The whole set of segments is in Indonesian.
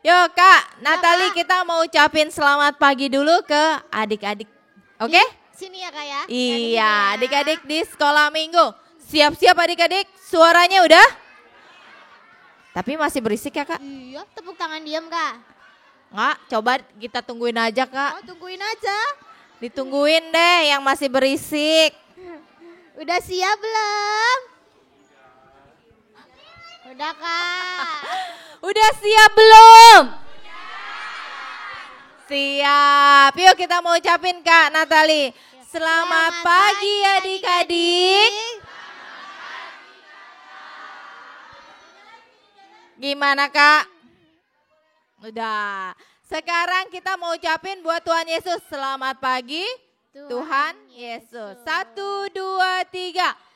Yuk Kak, Natali kita mau ucapin selamat pagi dulu ke adik-adik. Oke? Sini ya Kak ya. Iya, adik-adik di sekolah minggu. Siap-siap adik-adik, suaranya udah? Tapi masih berisik ya Kak? Iya, tepuk tangan diam Kak. Nggak, coba kita tungguin aja Kak. Oh tungguin aja. Ditungguin deh yang masih berisik. Udah siap belum? Udah Kak. Udah siap belum? Siap. Yuk kita mau ucapin Kak Natali. Selamat pagi adik-adik. Gimana Kak? Udah. Sekarang kita mau ucapin buat Tuhan Yesus. Selamat pagi Tuhan Yesus. 1, 2, 3.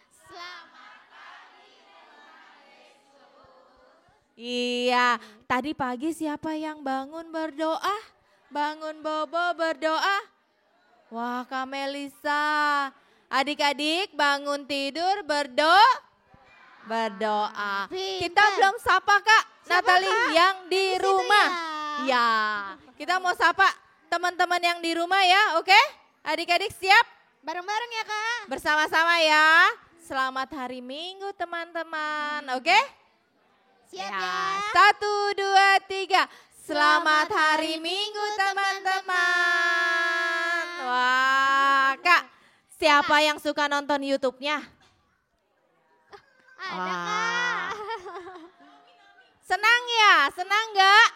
Iya, tadi pagi siapa yang bangun berdoa? Bangun bobo berdoa? Wah, Kak Melisa. Adik-adik bangun tidur berdoa? Kita belum sapa Kak Natali yang di rumah. Ya, kita mau sapa teman-teman yang di rumah ya, oke? Adik-adik siap? Bareng-bareng ya Kak. Bersama-sama ya. Selamat hari Minggu teman-teman, oke? Siap ya. 1, 2, 3. Selamat hari Minggu teman-teman. Wah, Kak, siapa yang suka nonton YouTube-nya? Ada Kak. Senang ya? Senang gak?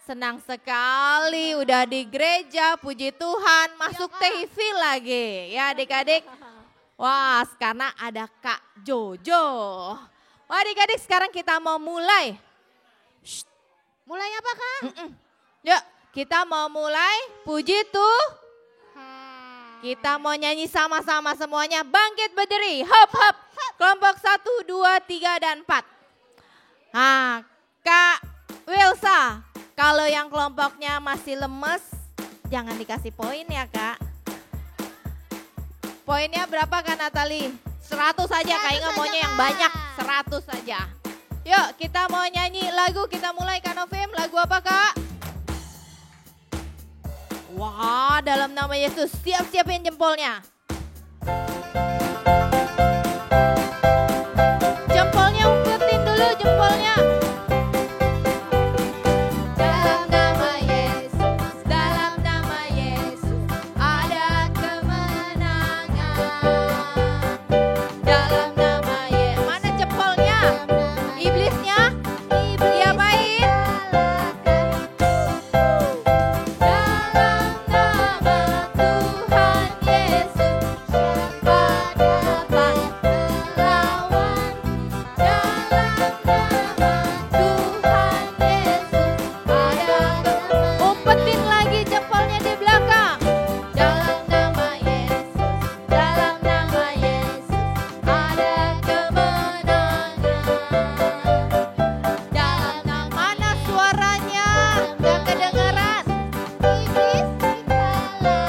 Senang sekali udah di gereja, puji Tuhan, masuk TV lagi. Ya adik-adik. Wah, karena ada Kak Jojo. Wah adik-adik sekarang kita mau mulai. Shh. Mulai apa Kak? Yuk kita mau mulai puji Kita mau nyanyi sama-sama semuanya. Bangkit berdiri, hop hop. Kelompok 1, 2, 3 dan 4. Nah Kak Wilsa, kalau yang kelompoknya masih lemes jangan dikasih poin ya Kak. Poinnya berapa Kak Natali? 100 saja, Kak Inga maunya yang banyak, 100 saja. Yuk kita mau nyanyi lagu, kita mulai Kak Novim, lagu apa Kak? Wah, dalam nama Yesus, siap-siapin jempolnya. Jempolnya umpetin dulu, jempolnya. Dalam nama Yesus, dalam nama Yesus, ada kemenangan. Dalam nama Yesus. Mana jempolnya? Iblisnya? Diapain? Dalam nama Tuhan Yesus, siapa dapat melawan? Dalam nama Tuhan Yesus, ada umpetin lagi jempolnya di belakang. Dalam nama Yesus, dalam nama Yesus, ada kemenangan. Dalam nama mana suaranya? Gak kedengeran. Iblis dikalahkan.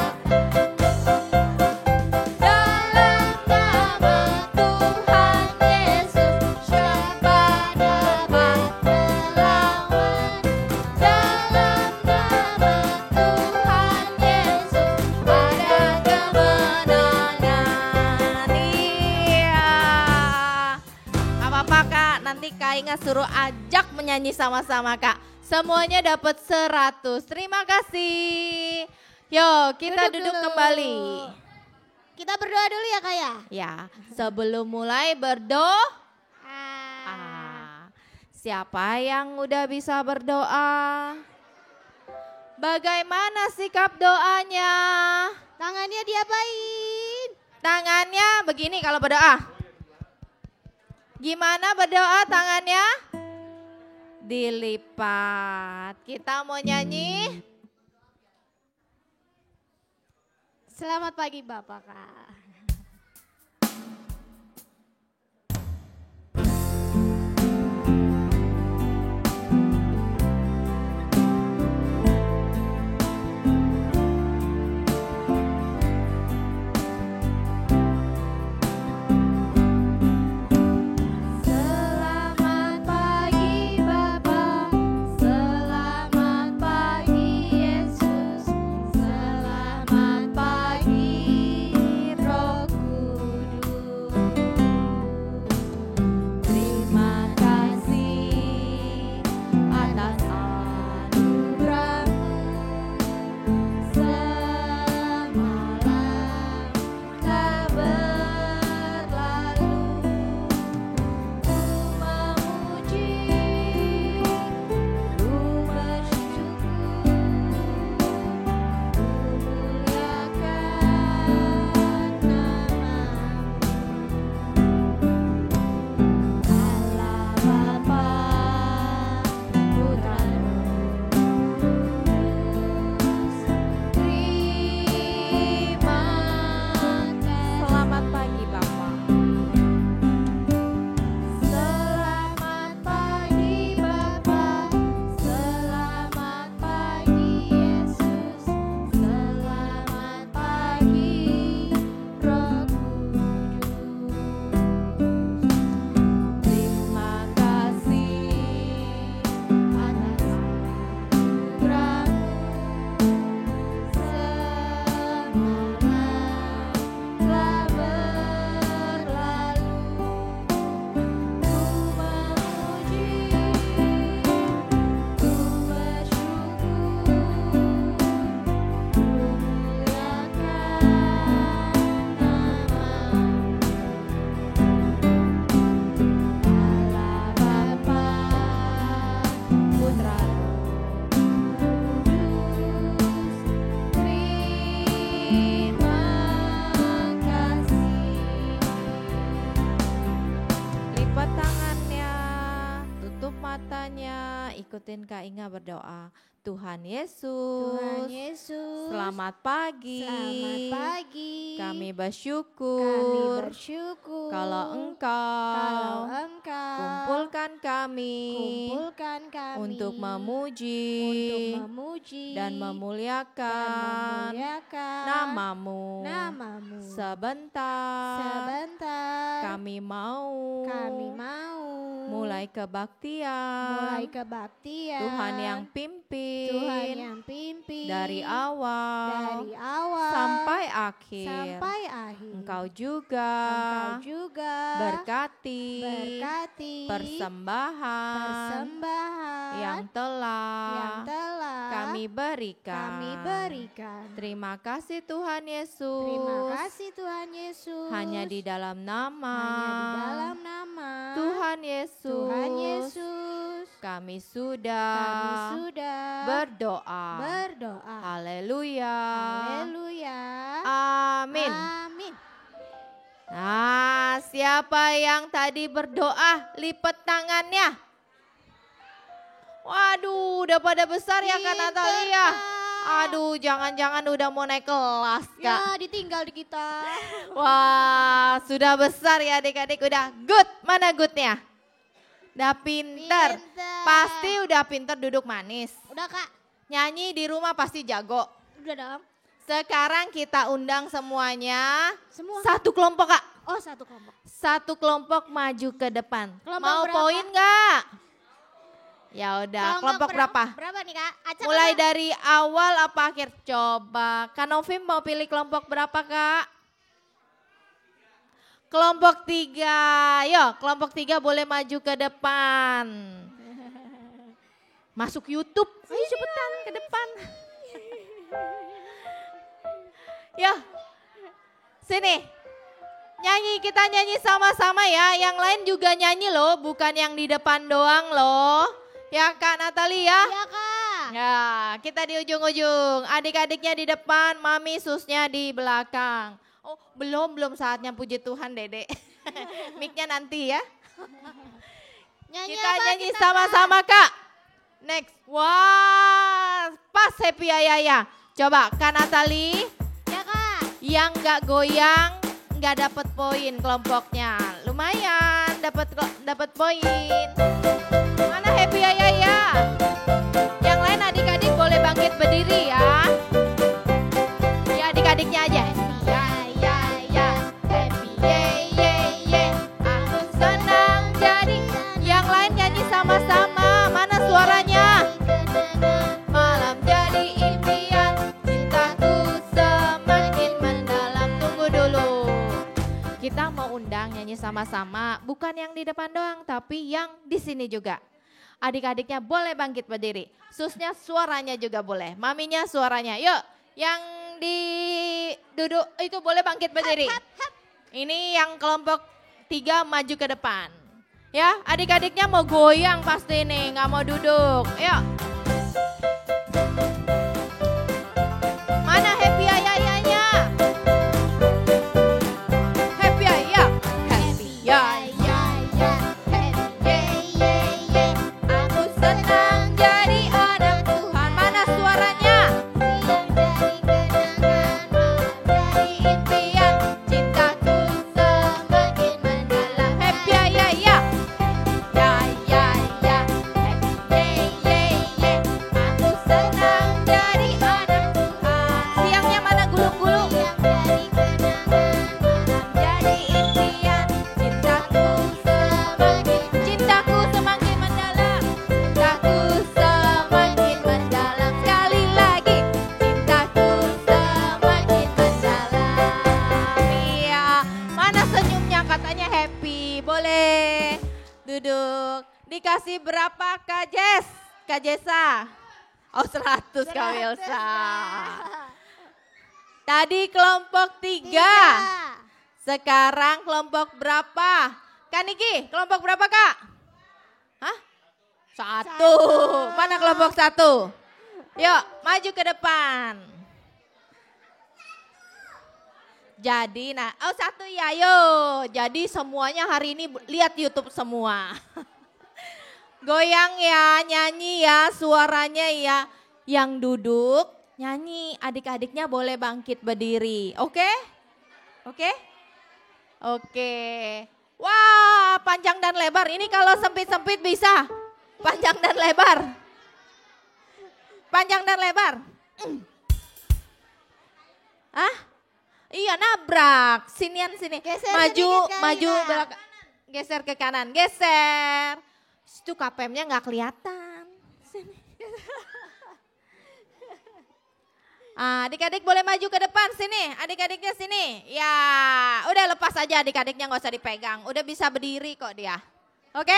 Dalam nama Tuhan Yesus, siapa dapat melawan? Dalam nama Tuhan Yesus, ada kemenangan. Iya. Gak apa-apa Kak, nanti Kak Inga suruh ajak menyanyi sama-sama Kak. Semuanya dapat 100. Terima kasih. Yuk kita duduk dulu. kembali. Kita berdoa dulu ya Kak ya. Ya, sebelum mulai berdoa. Siapa yang udah bisa berdoa? Bagaimana sikap doanya? Tangannya diapain? Tangannya begini kalau berdoa. Gimana berdoa tangannya? Dilipat. Kita mau nyanyi. Selamat pagi Bapak Kak. Selamat pagi Bapak, selamat ikutin Kak Inga berdoa. Tuhan Yesus, selamat pagi. Selamat pagi. Kami bersyukur kalau Engkau kumpulkan kami untuk memuji dan memuliakan namamu. Sebentar kami mau mulai kebaktian Tuhan yang pimpin dari awal sampai akhir. Engkau juga berkati persembahan yang telah kami berikan. Terima kasih Tuhan Yesus. Hanya di dalam nama Tuhan Yesus kami sudah berdoa. Haleluya. Amin. Nah, siapa yang tadi berdoa lipat tangannya? Waduh, udah pada besar ya Kak Natalia. Aduh, jangan-jangan udah mau naik kelas Kak. Ya, ditinggal di kita. Wah, sudah besar ya adik-adik, udah good. Mana goodnya? Udah pinter. Pasti udah pinter duduk manis. Udah Kak. Nyanyi di rumah pasti jago. Udah dong. Sekarang kita undang semuanya. Semua. Satu kelompok Kak. Oh, satu kelompok. Satu kelompok maju ke depan. Kelompok Mau berapa? poin nggak? Ya udah, kelompok berapa? Berapa nih Kak? Acak Mulai berapa? dari awal apa akhir? Coba, Kak Novim mau pilih kelompok berapa Kak? Kelompok 3, yo kelompok 3 boleh maju ke depan. Masuk YouTube, ayo cepetan ke depan. Ya, sini. Nyanyi, kita nyanyi sama-sama ya. Yang lain juga nyanyi loh, bukan yang di depan doang loh. Ya Kak Natalia? Iya Kak. Ya, kita di ujung-ujung. Adik-adiknya di depan, Mami Susnya di belakang. Oh, belum saatnya puji Tuhan Dede. Mic-nya nanti ya. Kita nyanyi sama-sama Kak. Next. Wah, pas Happy Ayaya. Coba Kak Natali. Ya Kak. Yang gak goyang gak dapet poin kelompoknya. Lumayan dapat poin. Mana Happy Ayaya? Yang lain adik-adik boleh bangkit berdiri ya. Ya adik-adiknya aja. Ya, happy ye. Aku senang jadi. Yang lain nyanyi sama-sama. Mana suaranya? Malam jadi impian, cintaku semakin mendalam. Tunggu dulu. Kita mau undang nyanyi sama-sama, bukan yang di depan doang, tapi yang di sini juga. Adik-adiknya boleh bangkit berdiri. Susnya suaranya juga boleh. Maminya suaranya. Yuk, yang di duduk itu boleh bangkit berdiri. Ini yang kelompok 3 maju ke depan. Ya, adik-adiknya mau goyang pasti nih, nggak mau duduk. Yuk. Mana Happy Ayayanya? Happy Ayaya. Happy Ayaya. Aku senang jadi anak Tuhan. Mana suaranya? Dari impian cintaku semakin mendalam. Happy Ayaya. Aku senang jadi anak Tuhan. Siangnya mana gulung-gulung? Jadi impian cintaku semakin mendalam. Cintaku semakin mendalam. Sekali lagi, cintaku semakin mendalam. Iya, mana senyumnya katanya happy. Boleh duduk. Dikasih berapa Kak Jess? Kak Jessa? Oh 100 Kak Wilsa. Tadi kelompok 3. Sekarang kelompok berapa? Kak Niki, kelompok berapa Kak? Hah? 1. Mana kelompok 1? Yuk, maju ke depan. Jadi, satu ya, yo. Jadi semuanya hari ini lihat YouTube semua. Goyang ya, nyanyi ya, suaranya ya. Yang duduk nyanyi, adik-adiknya boleh bangkit berdiri. Oke? Oke? Oke. Wah, panjang dan lebar. Ini kalau sempit-sempit bisa. Panjang dan lebar. Panjang dan lebar. Ah? Iya, nabrak. Sinian sini. Geser Maju, sedikit kali, maju Kak. belok. Geser ke kanan, geser. Itu KPM-nya nggak kelihatan. Sini. Adik-adik boleh maju ke depan sini, adik-adiknya sini. Ya, udah lepas aja adik-adiknya nggak usah dipegang. Udah bisa berdiri kok dia. Oke?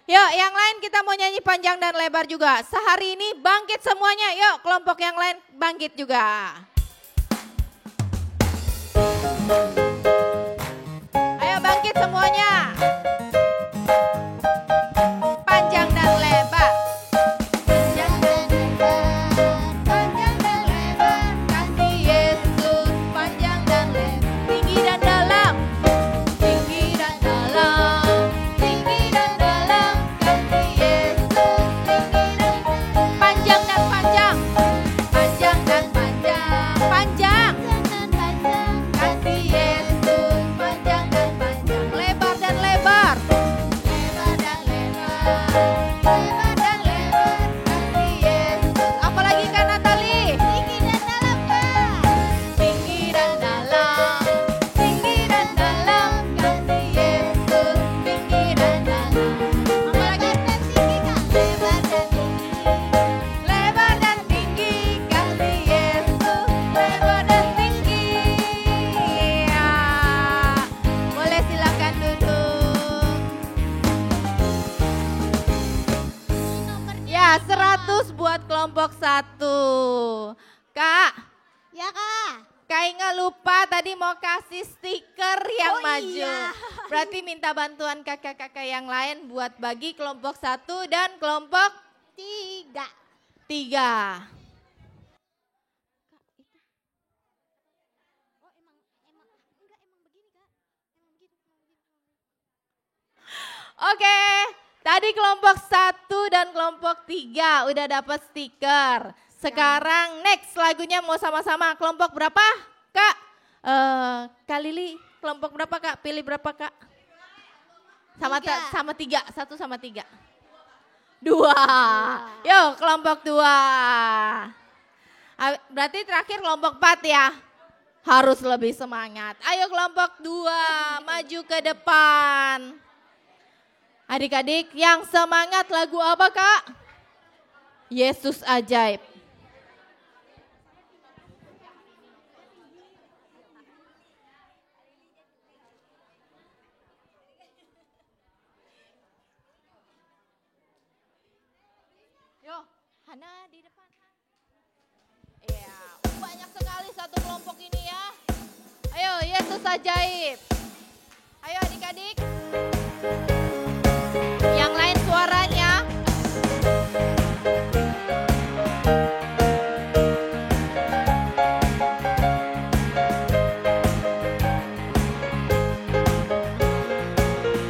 Yuk, yang lain kita mau nyanyi panjang dan lebar juga. Sehari ini bangkit semuanya. Yuk, kelompok yang lain bangkit juga. Ayo bangkit semuanya. Panjang dan lebar. Panjang dan lebar. Panjang dan lebar. Kasih Yesus panjang dan lebar. Tinggi dan dalam. Tinggi dan dalam. Tinggi dan dalam. Kasih Yesus tinggi dan dalam. Panjang dan panjang. Panjang dan panjang. Panjang. Kasih Yesus panjang dan panjang, lebar dan lebar, lebar dan lebar, lebar dan lebar. Kasih Yesus. Apalagi Kak Natali? Tinggi dan dalam Kak. Tinggi dan dalam, tinggi dan dalam. Kasih Yesus tinggi dan dalam. Apalagi tinggi Kak? Lebar dan tinggi, lebar dan tinggi. Kasih Yesus lebar dan tinggi. Ya, boleh silakan duduk. Ya, 100 buat kelompok 1. Kak, Ya Kak. Kak Inga lupa tadi mau kasih stiker yang Oh, maju. iya. Berarti minta bantuan kakak-kakak yang lain buat bagi kelompok 1 dan kelompok 3. 3. Oke, tadi kelompok 1 dan kelompok 3 udah dapat stiker. Sekarang next lagunya mau sama-sama kelompok berapa Kak? Kak Lili kelompok berapa Kak? Pilih berapa Kak? Sama 3, 1 sama 3. 2. Yuk kelompok 2. Berarti terakhir kelompok 4 ya. Harus lebih semangat. Ayo kelompok 2 maju ke depan. Adik-adik yang semangat lagu apa Kak? Yesus ajaib. Yo, Hana di depan. Iya, banyak sekali satu kelompok ini ya. Ayo, Yesus ajaib. Ayo adik-adik. Yang lain suaranya.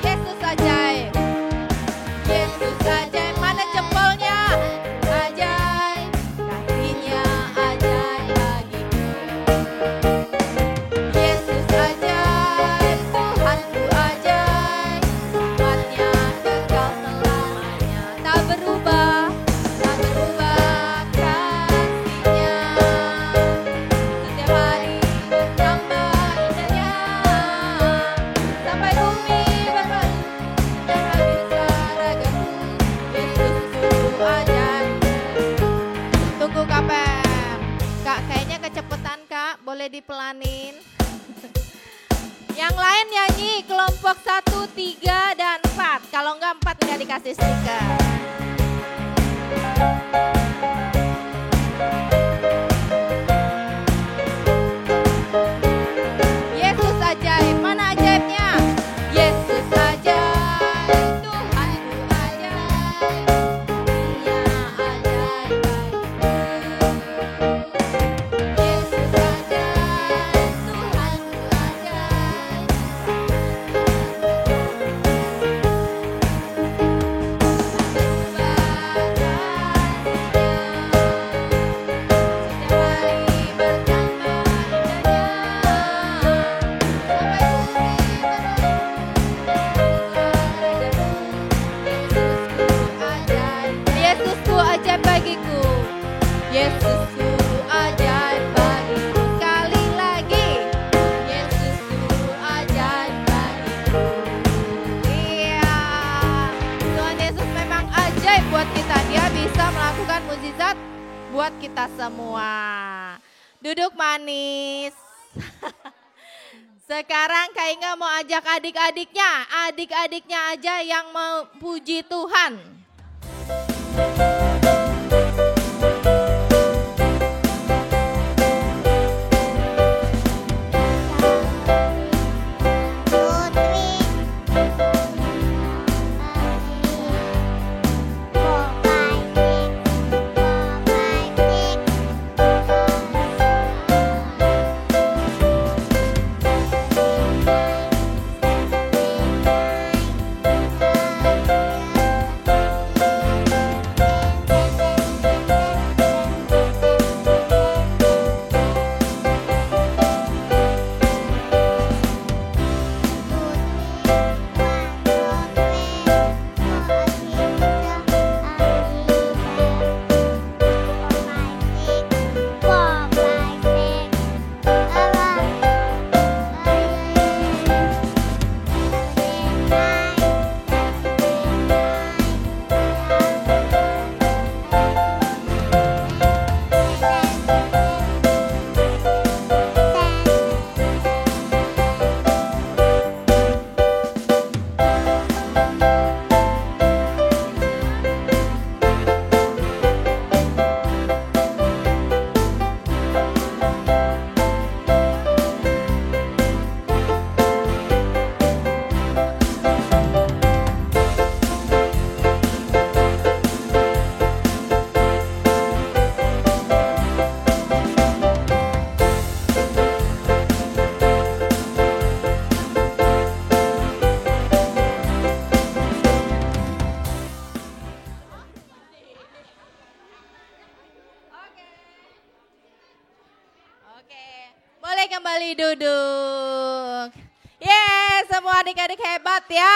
Yesus ajaib. Yesus ajaib. Mana jempolnya? Ajaib. Kasihnya ajaib bagiku. Yesus ajaib. Tuhanku ajaib. Rahmatnya kekal selamanya. Tak berubah. Tak berubah kasihnya. Setiap hari bertambah indahnya. Sampai bumi berpaling dan habis ragaku. Yesus sungguh ajaib. Tunggu KPM. Kak kayaknya kecepatan Kak, boleh dipelanin. Yang lain nyanyi kelompok 1, 3, dan 4. Kalau enggak 4 enggak dikasih stiker. Yesus ajaib, mana ajaibnya? Yesus ajaib, Tuhanku ajaib, Dia ajaib bagiku. Yesus ajaib, Tuhanku ajaib. memberikan mukjizat buat kita semua. Duduk manis. Sekarang Kak Inga mau ajak adik-adiknya aja yang mau puji Tuhan. Boleh kembali duduk. Yeay, semua adik-adik hebat ya.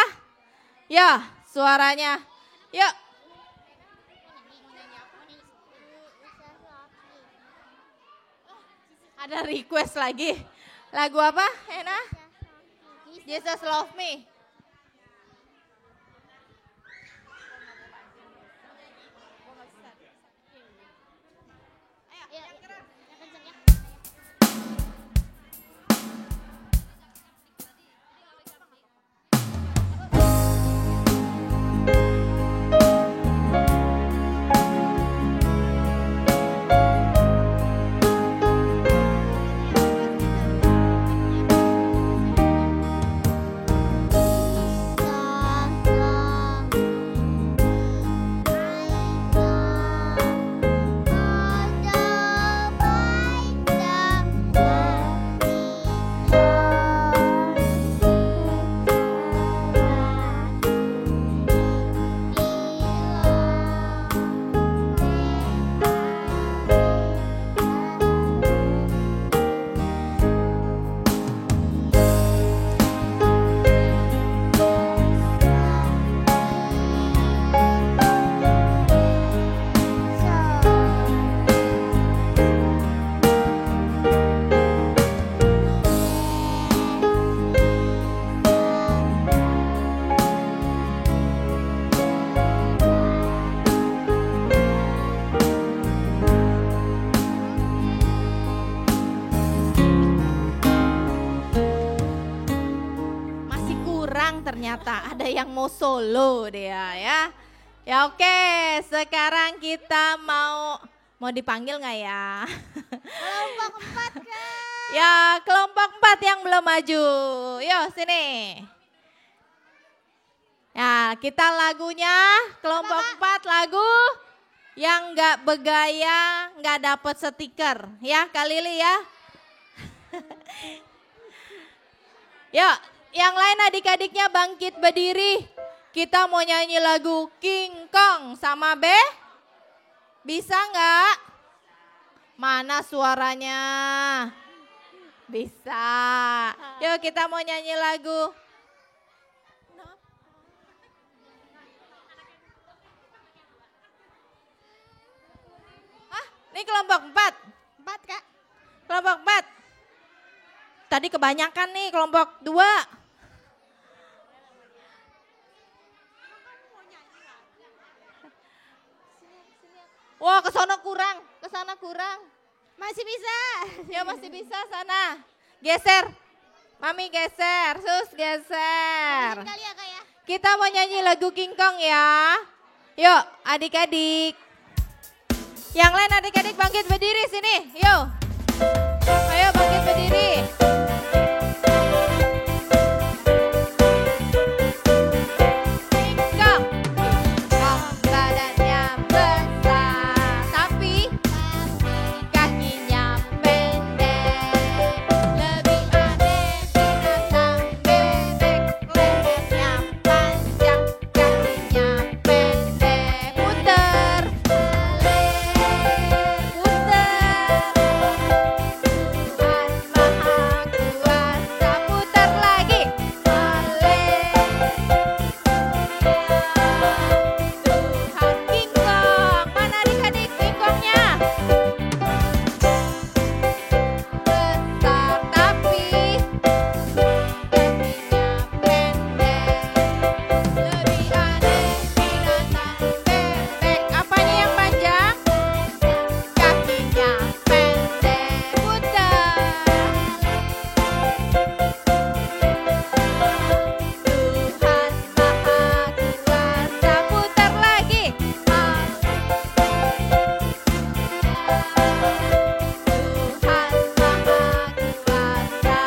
Ya, suaranya. Yuk. Ada request lagi. Lagu apa, Hena? Jesus Love Me. Ternyata ada yang mau solo dia ya. Ya oke, sekarang kita mau dipanggil nggak ya? Kelompok 4 Kak. Ya, kelompok 4 yang belum maju. Yuk sini. Ya, kita lagunya kelompok 4 lagu yang nggak bergaya, nggak dapet stiker. Ya, Kak Lili ya. Yuk. Yang lain adik-adiknya bangkit berdiri. Kita mau nyanyi lagu King Kong sama B. Bisa nggak? Mana suaranya? Bisa. Yuk kita mau nyanyi lagu. Hah? Ini kelompok 4? 4 Kak. Kelompok 4. Tadi kebanyakan nih kelompok 2. Wah sana kurang. Masih bisa. Ya masih bisa sana. Geser. Mami geser, sus geser. Kali ya kak ya. Kita mau nyanyi lagu King Kong ya. Yuk adik-adik. Yang lain adik-adik bangkit berdiri sini. Yuk. Ayo bangkit berdiri. King Kong. King Kong badannya besar. Tapi kakinya pendek. Lebih aneh binatang bebek. Lehernya panjang, kakinya pendek. Puter. Puter. Tuhan Maha Kuasa. Puter lagi. Tuhan King Kong. Mana adik-adik King Kongnya? Besar tapi kakinya pendek. Lebih aneh binatang bebek. Apanya yang panjang? Kakinya pendek. Putar. Tuhan Maha Kuasa. Putar lagi. Tuhan Maha Kuasa.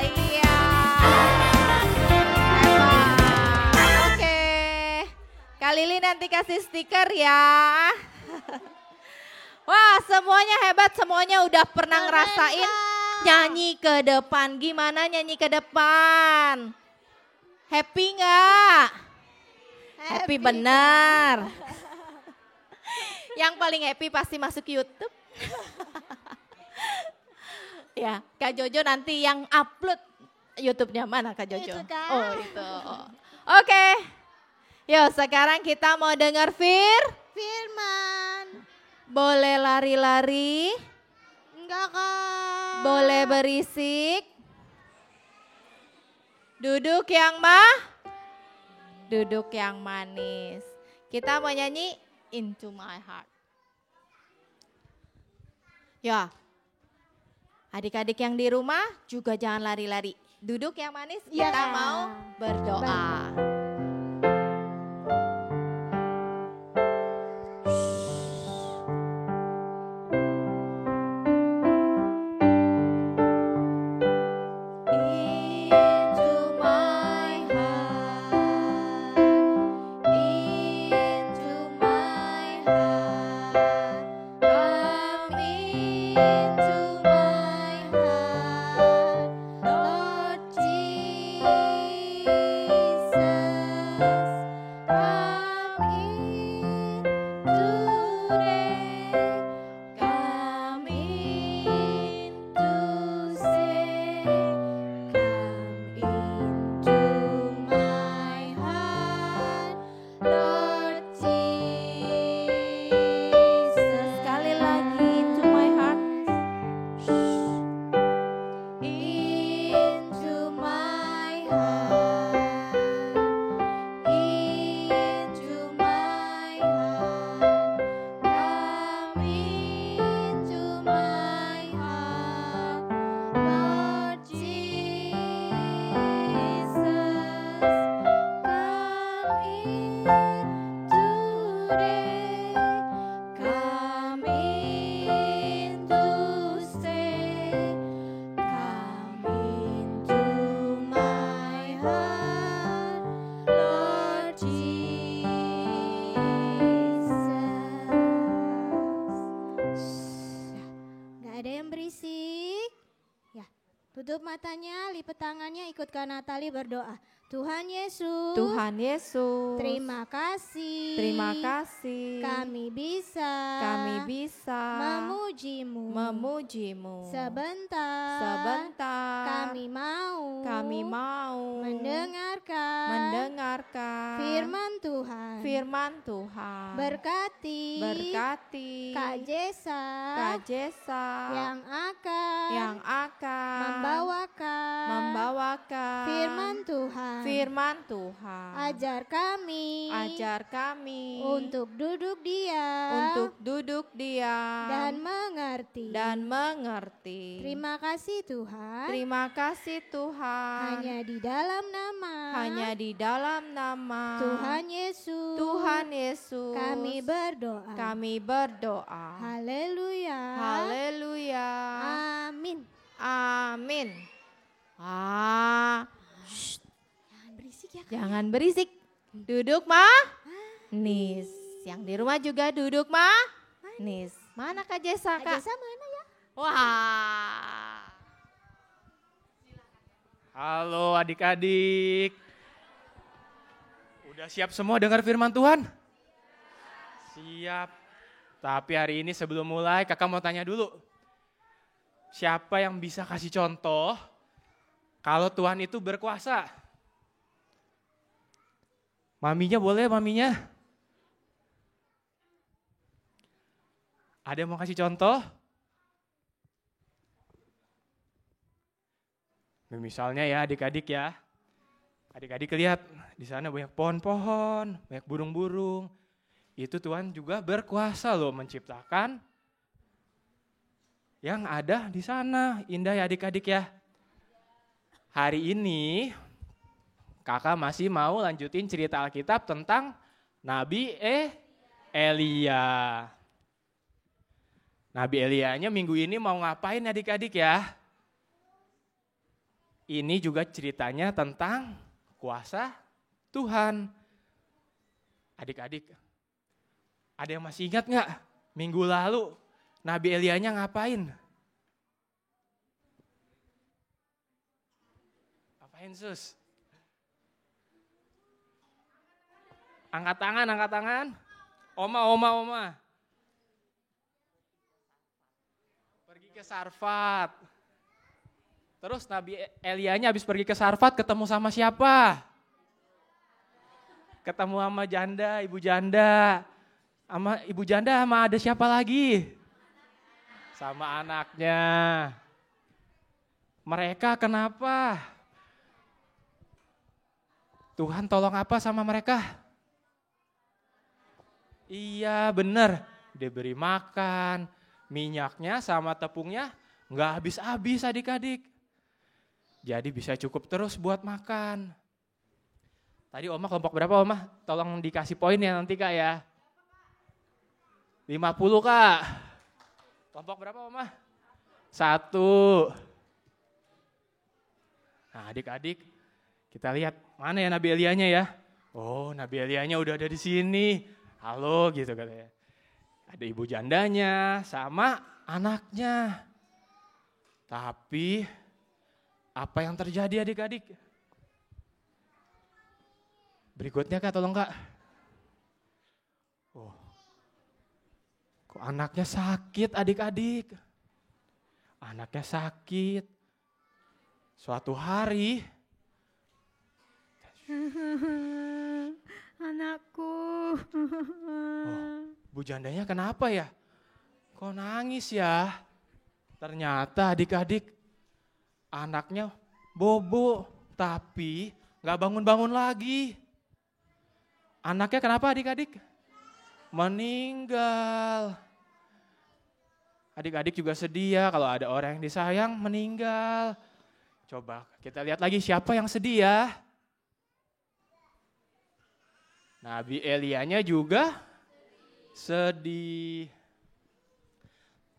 Iya. Hebat. Oke. Kak Lili nanti kasih stiker ya. Wah, semuanya hebat, semuanya udah pernah ngerasain nyanyi ke depan. Gimana nyanyi ke depan? Happy nggak? Happy benar. Yang paling happy pasti masuk YouTube. Ya, Kak Jojo nanti yang upload YouTube-nya mana Kak Jojo? Itu, Kak. Oh itu. Oke. Yuk sekarang kita mau dengar Firman. boleh lari-lari, Enggak kak. boleh berisik, duduk yang manis. Kita mau nyanyi Into My Heart. Ya, adik-adik yang di rumah juga jangan lari-lari. Duduk yang manis, Ya. kita mau berdoa. Into my heart, into my heart, come into my heart, Lord Jesus, come in today, come in to stay. Come into my heart, Lord Jesus. Sekali lagi, into my heart. Into my heart, into my heart. Come into my heart, Lord Jesus, come in today, come in to stay, come into my heart, Lord Jesus. Gak ada yang berisik. Ya, tutup matanya, lipat tangannya, ikut Kak Natali berdoa. Tuhan Yesus. Tuhan Yesus, Terima kasih. terima kasih. Kami bisa. Memujimu. Sebentar Kami mau. Mendengarkan. Firman Tuhan. Berkati. Kak Jesa. Yang akan. yang akan Membawakan. membawakan Firman Tuhan. Firman Tuhan. Ajar kami. Ajar kami. Untuk duduk diam. Untuk duduk diam. Dan mengerti. Dan mengerti. Terima kasih Tuhan. Terima kasih Tuhan. Hanya di dalam nama. Hanya di dalam nama Tuhan Yesus. Tuhan Yesus. Kami berdoa. Kami berdoa. Haleluya. Haleluya. Amin. Amin. Shh, Jangan berisik ya. jangan berisik. Duduk nis. Yang di rumah juga duduk nis. Mana Kak Jessa, Kak? Jessa mana ya? Wah. Halo adik-adik. Udah siap semua dengar firman Tuhan? Siap. Tapi hari ini sebelum mulai kakak mau tanya dulu. Siapa yang bisa kasih contoh kalau Tuhan itu berkuasa? Maminya boleh, maminya? Ada yang mau kasih contoh? Misalnya ya adik-adik ya. Adik-adik lihat di sana banyak pohon-pohon, banyak burung-burung. Itu Tuhan juga berkuasa loh menciptakan yang ada di sana. Indah ya adik-adik ya. Hari ini kakak masih mau lanjutin cerita Alkitab tentang Nabi Elia. Nabi Elianya minggu ini mau ngapain adik-adik ya? Ini juga ceritanya tentang kuasa Tuhan. Adik-adik, ada yang masih ingat nggak minggu lalu Nabi Elianya ngapain? Ngapain sus? Angkat tangan, angkat tangan. Oma. Pergi ke Sarfat. Terus Nabi Elianya habis pergi ke Sarfat ketemu sama siapa? Ketemu sama janda, ibu janda. Sama ibu janda sama ada siapa lagi? Sama anaknya. Mereka kenapa? Tuhan tolong apa sama mereka? Iya benar, diberi makan, minyaknya sama tepungnya nggak habis-habis adik-adik. Jadi bisa cukup terus buat makan. Tadi Oma kelompok berapa Oma? Tolong dikasih poin ya nanti Kak ya. 50 Kak. Kelompok berapa Oma? 1. Nah adik-adik kita lihat mana ya Nabi Elianya ya. Oh Nabi Elianya udah ada di sini. Halo gitu katanya. Ada ibu jandanya sama anaknya. Tapi apa yang terjadi adik-adik? Berikutnya Kak, tolong Kak. Oh, kok anaknya sakit adik-adik? Anaknya sakit. Suatu hari. Anakku. Oh, bu jandanya kenapa ya? Kok nangis ya? Ternyata adik-adik anaknya bobo, tapi gak bangun-bangun lagi. Anaknya kenapa adik-adik? Meninggal. Adik-adik juga sedih ya kalau ada orang yang disayang meninggal. Coba kita lihat lagi siapa yang sedih ya. Nabi Elianya juga sedih.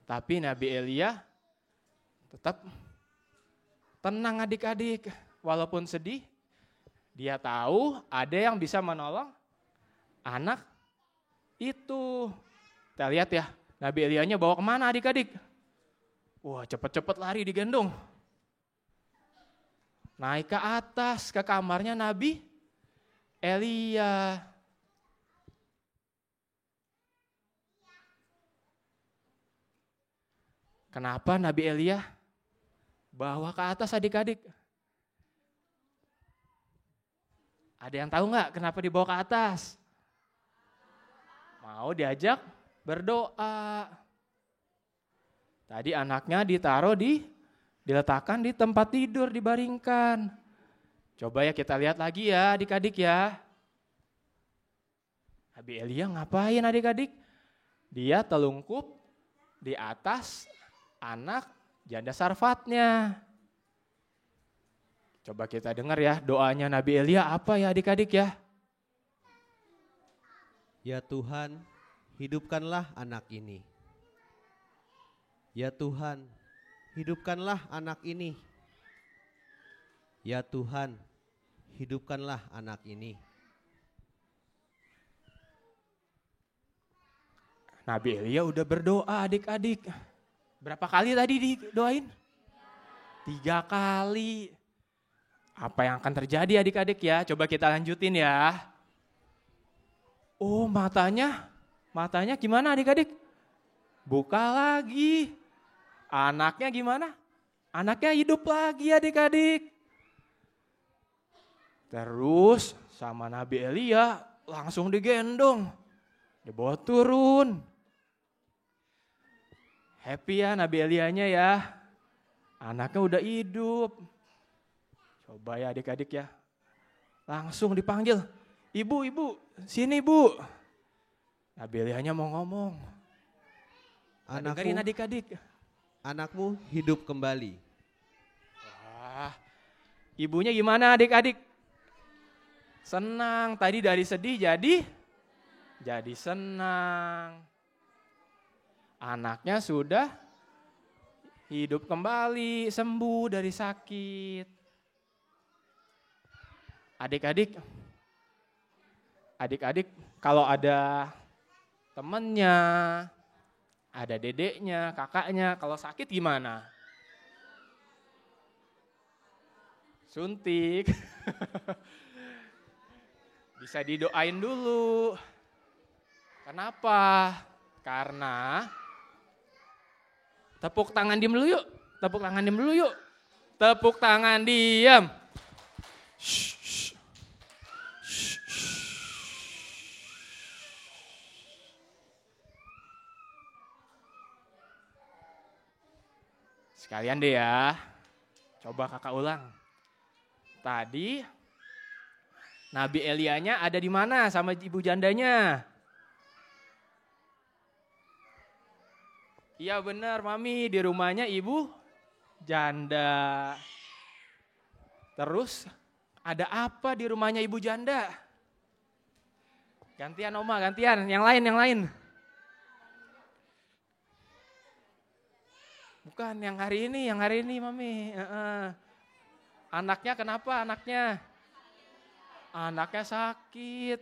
Tapi Nabi Elia tetap tenang adik-adik. Walaupun sedih, dia tahu ada yang bisa menolong anak itu. Kita lihat ya, Nabi Elianya bawa kemana adik-adik? Wah cepet-cepet lari digendong. Naik ke atas, ke kamarnya Nabi Elia. Kenapa Nabi Elia bawa ke atas adik-adik? Ada yang tahu nggak kenapa dibawa ke atas? Mau diajak berdoa. Tadi anaknya diletakkan di tempat tidur, dibaringkan. Coba ya kita lihat lagi ya adik-adik ya. Nabi Elia ngapain adik-adik? Dia telungkup di atas anak janda Sarfatnya. Coba kita dengar ya doanya Nabi Elia apa ya adik-adik ya. Ya Tuhan, hidupkanlah anak ini. Ya Tuhan, hidupkanlah anak ini. Ya Tuhan, hidupkanlah anak ini. Nabi Elia udah berdoa adik-adik. Berapa kali tadi didoain? 3 kali. Apa yang akan terjadi adik-adik ya? Coba kita lanjutin ya. Oh matanya gimana adik-adik? Buka lagi. Anaknya gimana? Anaknya hidup lagi adik-adik. Terus sama Nabi Elia langsung digendong. Dibawa turun. Happy ya Nabi Elianya ya. Anaknya udah hidup. Coba ya adik-adik ya. Langsung dipanggil. Ibu, sini bu. Nabi Elianya mau ngomong. Dengerin adik-adik. Anakmu hidup kembali. Wah, ibunya gimana adik-adik? Senang. Tadi dari sedih jadi senang. Anaknya sudah hidup kembali, sembuh dari sakit. Adik-adik kalau ada temennya, ada dedeknya, kakaknya, kalau sakit gimana? Suntik. Bisa didoain dulu. Kenapa? Karena tepuk tangan diam dulu yuk. Tepuk tangan diam dulu yuk. Tepuk tangan diam. Sekalian deh ya. Coba kakak ulang. Tadi Nabi Elianya ada di mana sama ibu jandanya? Iya benar Mami, di rumahnya ibu janda. Terus ada apa di rumahnya ibu janda? Gantian Oma, gantian. Yang lain. Bukan yang hari ini Mami. Anaknya kenapa anaknya? Anaknya sakit,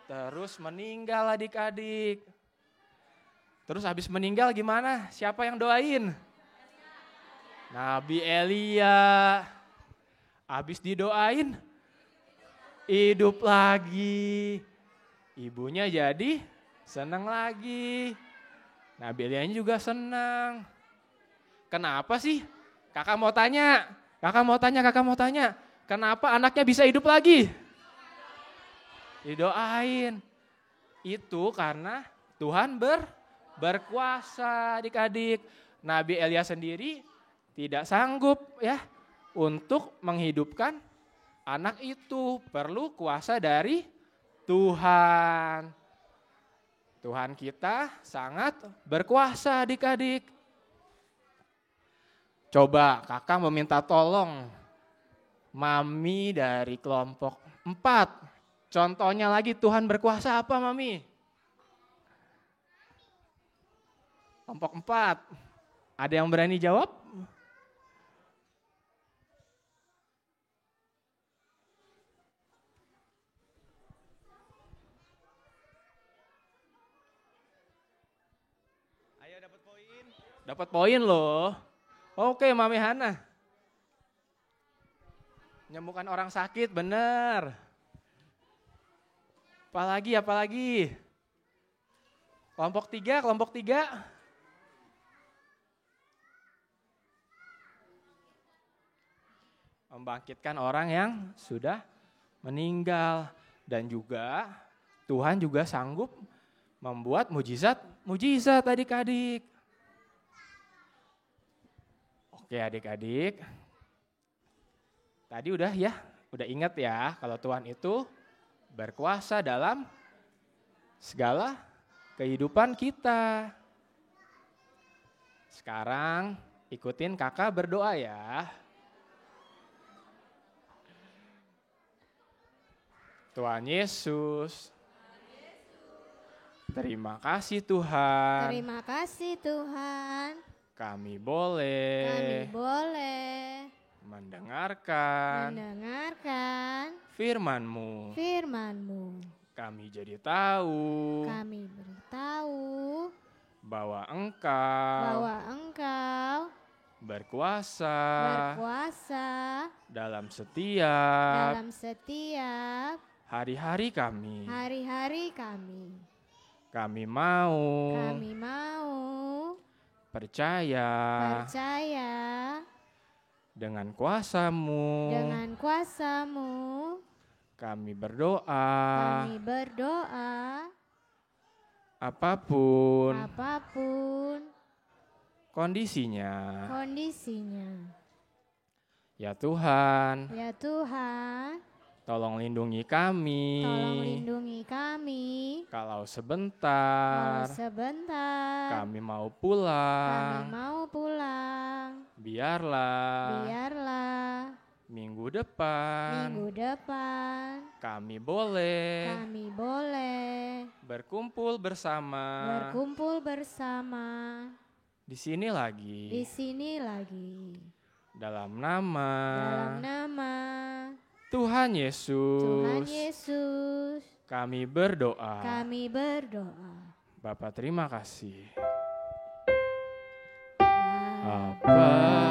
terus meninggal adik-adik. Terus habis meninggal gimana? Siapa yang doain? Nabi Elia. Habis didoain, hidup lagi. Ibunya jadi senang lagi. Nabi Elianya juga senang. Kenapa sih? Kakak mau tanya. Kenapa anaknya bisa hidup lagi? Didoain. Itu karena Tuhan berkuasa adik-adik. Nabi Elia sendiri tidak sanggup ya untuk menghidupkan anak itu. Perlu kuasa dari Tuhan. Tuhan kita sangat berkuasa adik-adik. Coba kakak meminta tolong Mami dari kelompok 4. Contohnya lagi Tuhan berkuasa apa Mami? Kelompok 4. Ada yang berani jawab? Ayo dapat poin. Dapat poin loh. Oke Mami Hana. Menyembuhkan orang sakit, bener. Apalagi? Kelompok 3. Membangkitkan orang yang sudah meninggal. Dan juga Tuhan juga sanggup membuat mujizat adik-adik. Oke adik-adik. Tadi udah ya udah ingat ya kalau Tuhan itu berkuasa dalam segala kehidupan kita. Sekarang ikutin kakak berdoa ya. Tuhan Yesus, terima kasih Tuhan. Terima kasih Tuhan. Kami boleh mendengarkan firman-Mu. Kami jadi tahu bahwa Engkau berkuasa dalam setiap hari-hari kami. Kami mau percaya dengan kuasa-Mu. Kami berdoa apapun kondisinya. Ya Tuhan, tolong lindungi kami. Kalau sebentar kami mau pulang, biarlah minggu depan kami boleh berkumpul bersama di sini lagi. Dalam nama Tuhan Yesus, kami berdoa. Bapa terima kasih. Bapa